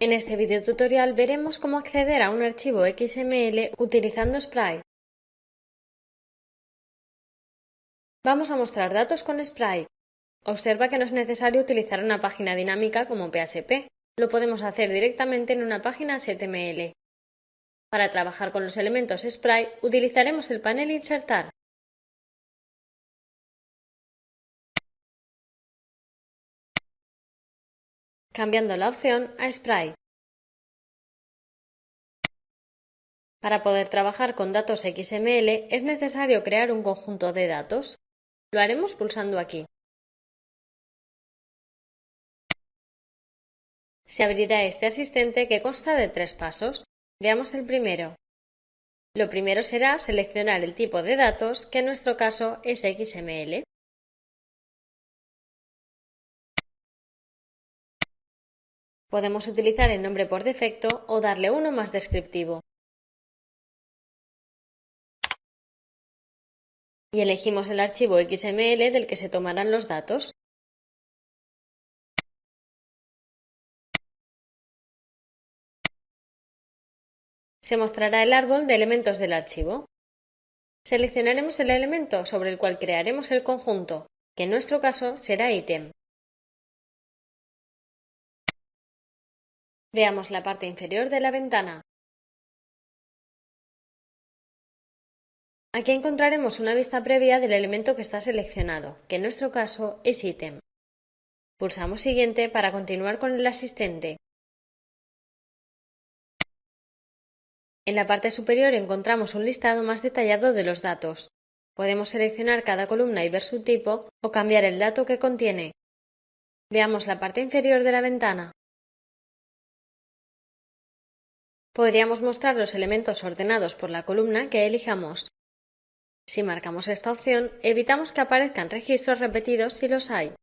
En este video tutorial veremos cómo acceder a un archivo XML utilizando Sprite. Vamos a mostrar datos con Sprite. Observa que no es necesario utilizar una página dinámica como PHP. Lo podemos hacer directamente en una página HTML. Para trabajar con los elementos Sprite utilizaremos el panel Insertar. Cambiando la opción a Sprite. Para poder trabajar con datos XML es necesario crear un conjunto de datos. Lo haremos pulsando aquí. Se abrirá este asistente que consta de 3 pasos. Veamos el primero. Lo primero será seleccionar el tipo de datos, que en nuestro caso es XML. Podemos utilizar el nombre por defecto o darle uno más descriptivo. Y elegimos el archivo XML del que se tomarán los datos. Se mostrará el árbol de elementos del archivo. Seleccionaremos el elemento sobre el cual crearemos el conjunto, que en nuestro caso será ítem. Veamos la parte inferior de la ventana. Aquí encontraremos una vista previa del elemento que está seleccionado, que en nuestro caso es ítem. Pulsamos Siguiente para continuar con el asistente. En la parte superior encontramos un listado más detallado de los datos. Podemos seleccionar cada columna y ver su tipo o cambiar el dato que contiene. Veamos la parte inferior de la ventana. Podríamos mostrar los elementos ordenados por la columna que elijamos. Si marcamos esta opción, evitamos que aparezcan registros repetidos si los hay.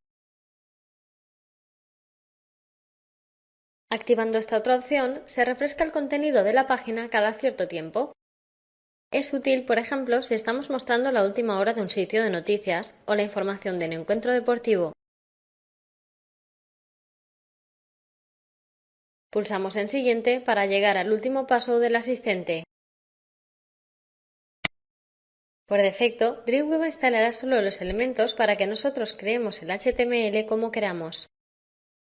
Activando esta otra opción, se refresca el contenido de la página cada cierto tiempo. Es útil, por ejemplo, si estamos mostrando la última hora de un sitio de noticias o la información de un encuentro deportivo. Pulsamos en Siguiente para llegar al último paso del asistente. Por defecto, Dreamweaver instalará solo los elementos para que nosotros creemos el HTML como queramos.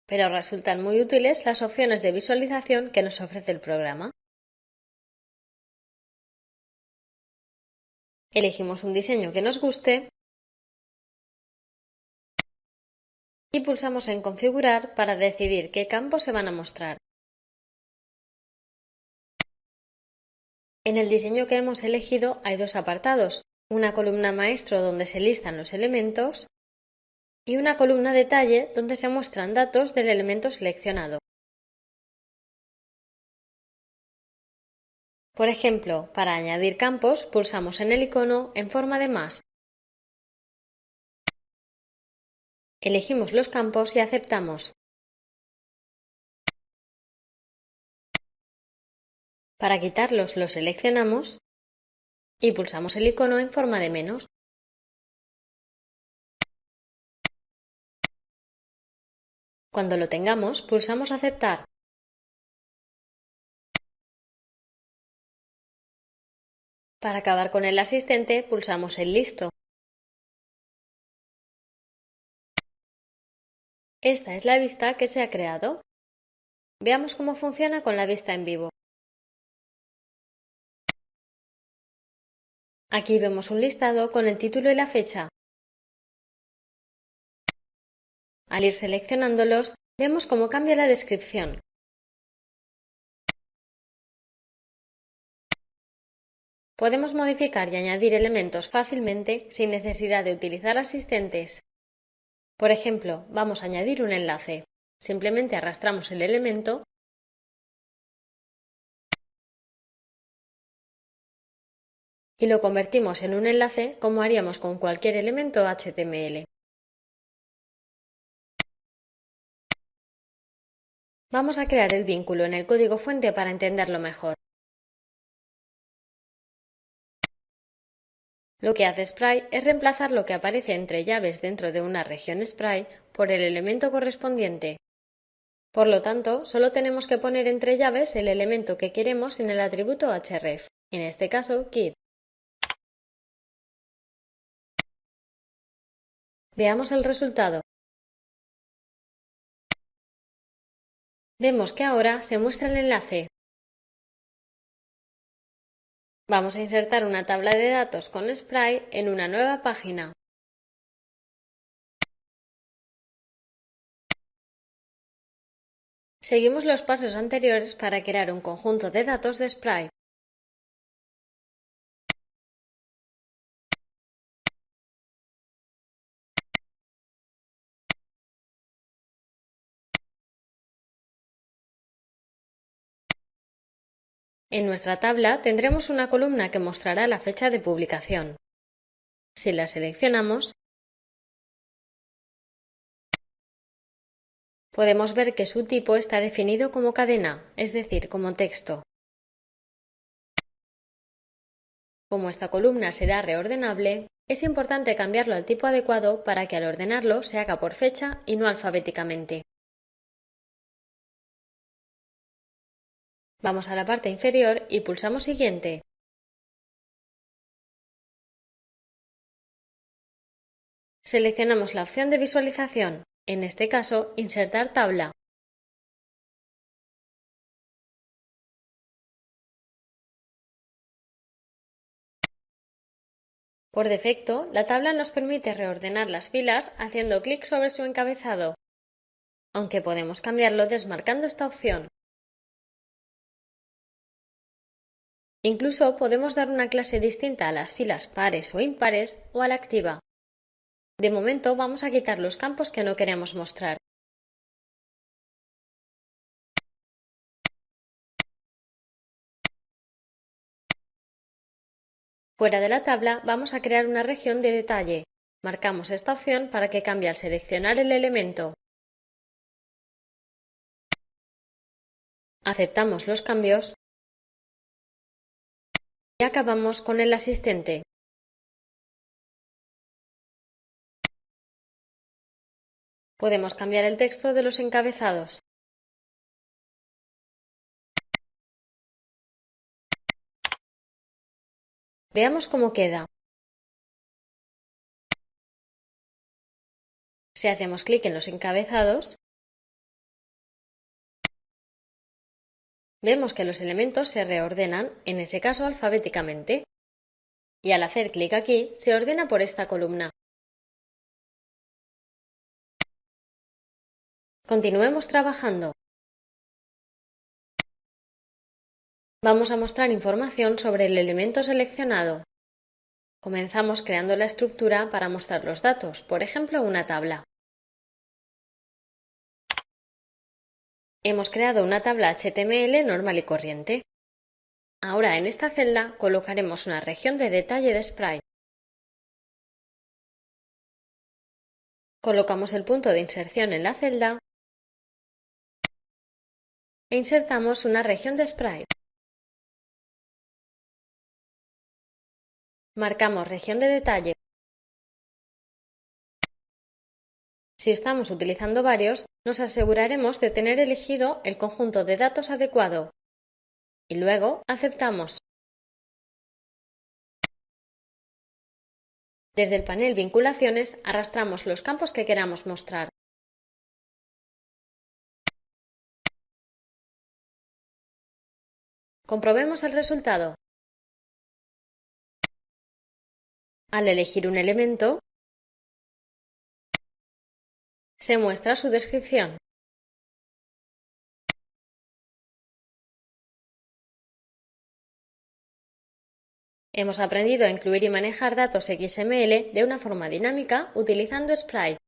Pero resultan muy útiles las opciones de visualización que nos ofrece el programa. Elegimos un diseño que nos guste y pulsamos en Configurar para decidir qué campos se van a mostrar. En el diseño que hemos elegido hay dos apartados, una columna maestro donde se listan los elementos y una columna detalle donde se muestran datos del elemento seleccionado. Por ejemplo, para añadir campos, pulsamos en el icono en forma de más. Elegimos los campos y aceptamos. Para quitarlos los seleccionamos y pulsamos el icono en forma de menos. Cuando lo tengamos, pulsamos Aceptar. Para acabar con el asistente, pulsamos el listo. Esta es la vista que se ha creado. Veamos cómo funciona con la vista en vivo. Aquí vemos un listado con el título y la fecha. Al ir seleccionándolos, vemos cómo cambia la descripción. Podemos modificar y añadir elementos fácilmente sin necesidad de utilizar asistentes. Por ejemplo, vamos a añadir un enlace. Simplemente arrastramos el elemento y lo convertimos en un enlace como haríamos con cualquier elemento HTML. Vamos a crear el vínculo en el código fuente para entenderlo mejor. Lo que hace Sprite es reemplazar lo que aparece entre llaves dentro de una región Sprite por el elemento correspondiente. Por lo tanto, solo tenemos que poner entre llaves el elemento que queremos en el atributo href, en este caso kid. Veamos el resultado. Vemos que ahora se muestra el enlace. Vamos a insertar una tabla de datos con Sprite en una nueva página. Seguimos los pasos anteriores para crear un conjunto de datos de Sprite. En nuestra tabla tendremos una columna que mostrará la fecha de publicación. Si la seleccionamos, podemos ver que su tipo está definido como cadena, es decir, como texto. Como esta columna será reordenable, es importante cambiarlo al tipo adecuado para que al ordenarlo se haga por fecha y no alfabéticamente. Vamos a la parte inferior y pulsamos Siguiente. Seleccionamos la opción de visualización, en este caso, Insertar tabla. Por defecto, la tabla nos permite reordenar las filas haciendo clic sobre su encabezado, aunque podemos cambiarlo desmarcando esta opción. Incluso podemos dar una clase distinta a las filas pares o impares o a la activa. De momento vamos a quitar los campos que no queremos mostrar. Fuera de la tabla vamos a crear una región de detalle. Marcamos esta opción para que cambie al seleccionar el elemento. Aceptamos los cambios y acabamos con el asistente. Podemos cambiar el texto de los encabezados. Veamos cómo queda. Si hacemos clic en los encabezados, vemos que los elementos se reordenan, en ese caso alfabéticamente. Y al hacer clic aquí, se ordena por esta columna. Continuemos trabajando. Vamos a mostrar información sobre el elemento seleccionado. Comenzamos creando la estructura para mostrar los datos, por ejemplo, una tabla. Hemos creado una tabla HTML normal y corriente. Ahora en esta celda colocaremos una región de detalle de Sprite. Colocamos el punto de inserción en la celda e insertamos una región de Sprite. Marcamos región de detalle. Si estamos utilizando varios, nos aseguraremos de tener elegido el conjunto de datos adecuado y luego aceptamos. Desde el panel Vinculaciones arrastramos los campos que queramos mostrar. Comprobemos el resultado. Al elegir un elemento, se muestra su descripción. Hemos aprendido a incluir y manejar datos XML de una forma dinámica utilizando Sprite.